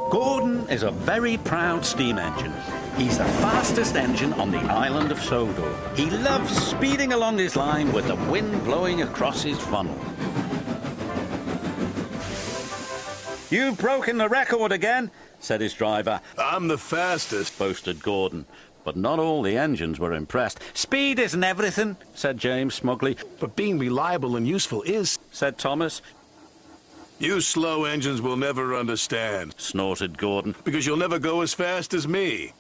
Gordon is a very proud steam engine. He's the fastest engine on the island of Sodor. He loves speeding along his line with the wind blowing across his funnel. "You've broken the record again," said his driver. "I'm the fastest," boasted Gordon. But not all the engines were impressed. "Speed isn't everything," said James smugly. "But being reliable and useful is," said Thomas. "You slow engines will never understand," snorted Gordon. "because you'll never go as fast as me."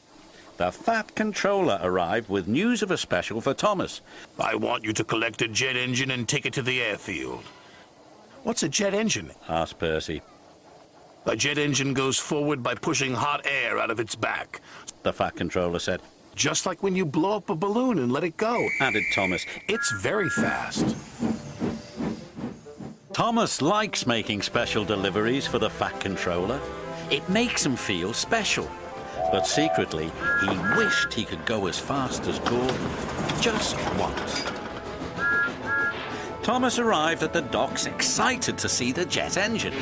The Fat Controller arrived with news of a special for Thomas. "I want you to collect a jet engine and take it to the airfield." "What's a jet engine?" asked Percy. "A jet engine goes forward by pushing hot air out of its back," the Fat Controller said. "Just like when you blow up a balloon and let it go," added Thomas. "It's very fast." Thomas likes making special deliveries for the Fat Controller. It makes him feel special. But secretly, he wished he could go as fast as Gordon. Just once. Thomas arrived at the docks excited to see the jet engine.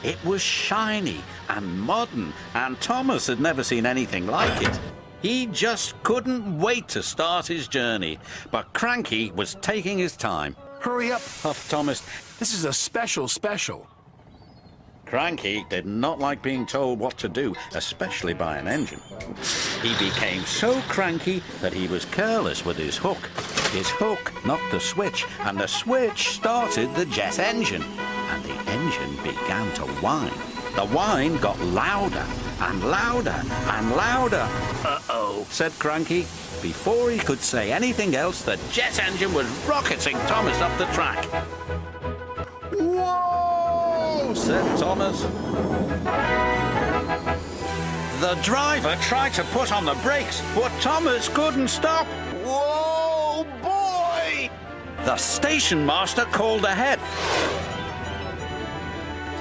It was shiny and modern, and Thomas had never seen anything like it. He just couldn't wait to start his journey, but Cranky was taking his time. "Hurry up," puffed Thomas. "This is a special. Cranky did not like being told what to do, especially by an engine. He became so cranky that he was careless with his hook. His hook knocked the switch, and the switch started the jet engine, and the engine began to whine. The whine got louder and louder and louder. "Uh-oh," said Cranky. Before he could say anything else, the jet engine was rocketing Thomas up the track. "Whoa!" said Thomas. The driver tried to put on the brakes, but Thomas couldn't stop. "Whoa, boy!" The station master called ahead.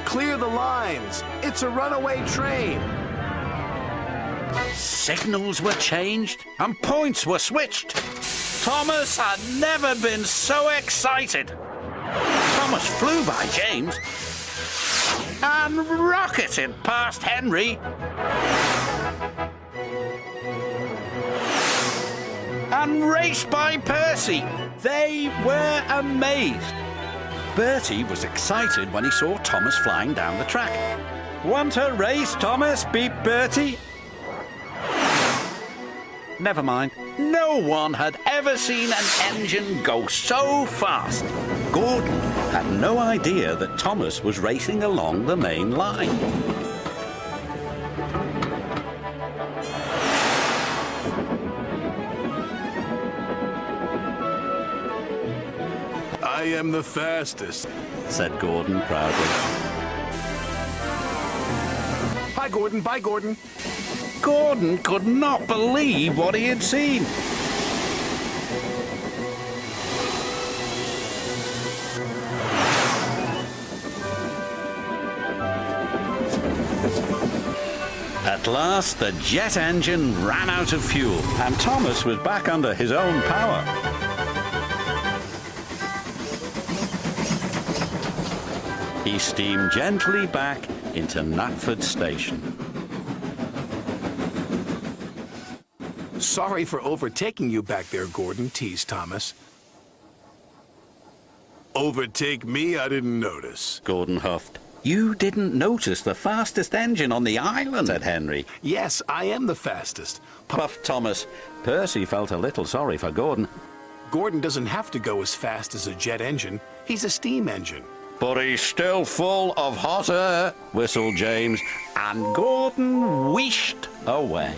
"Clear the lines. It's a runaway train." Signals were changed and points were switched. Thomas had never been so excited. Thomas flew by James and rocketed past Henry and raced by Percy. They were amazed. Bertie was excited when he saw Thomas flying down the track. "Want a race, Thomas?" beeped Bertie. Never mind. No one had ever seen an engine go so fast. Gordon had no idea that Thomas was racing along the main line. "I am the fastest," said Gordon proudly. "Hi, Gordon. Bye, Gordon." Gordon could not believe what he had seen. At last, the jet engine ran out of fuel, and Thomas was back under his own power. He steamed gently back into Knapford Station. "Sorry for overtaking you back there, Gordon," teased Thomas. "Overtake me? I didn't notice," Gordon huffed. "You didn't notice the fastest engine on the island," said Henry. "Yes, I am the fastest," puffed Thomas. Percy felt a little sorry for Gordon. "Gordon doesn't have to go as fast as a jet engine. He's a steam engine." "But he's still full of hot air," whistled James, and Gordon wheeshed away.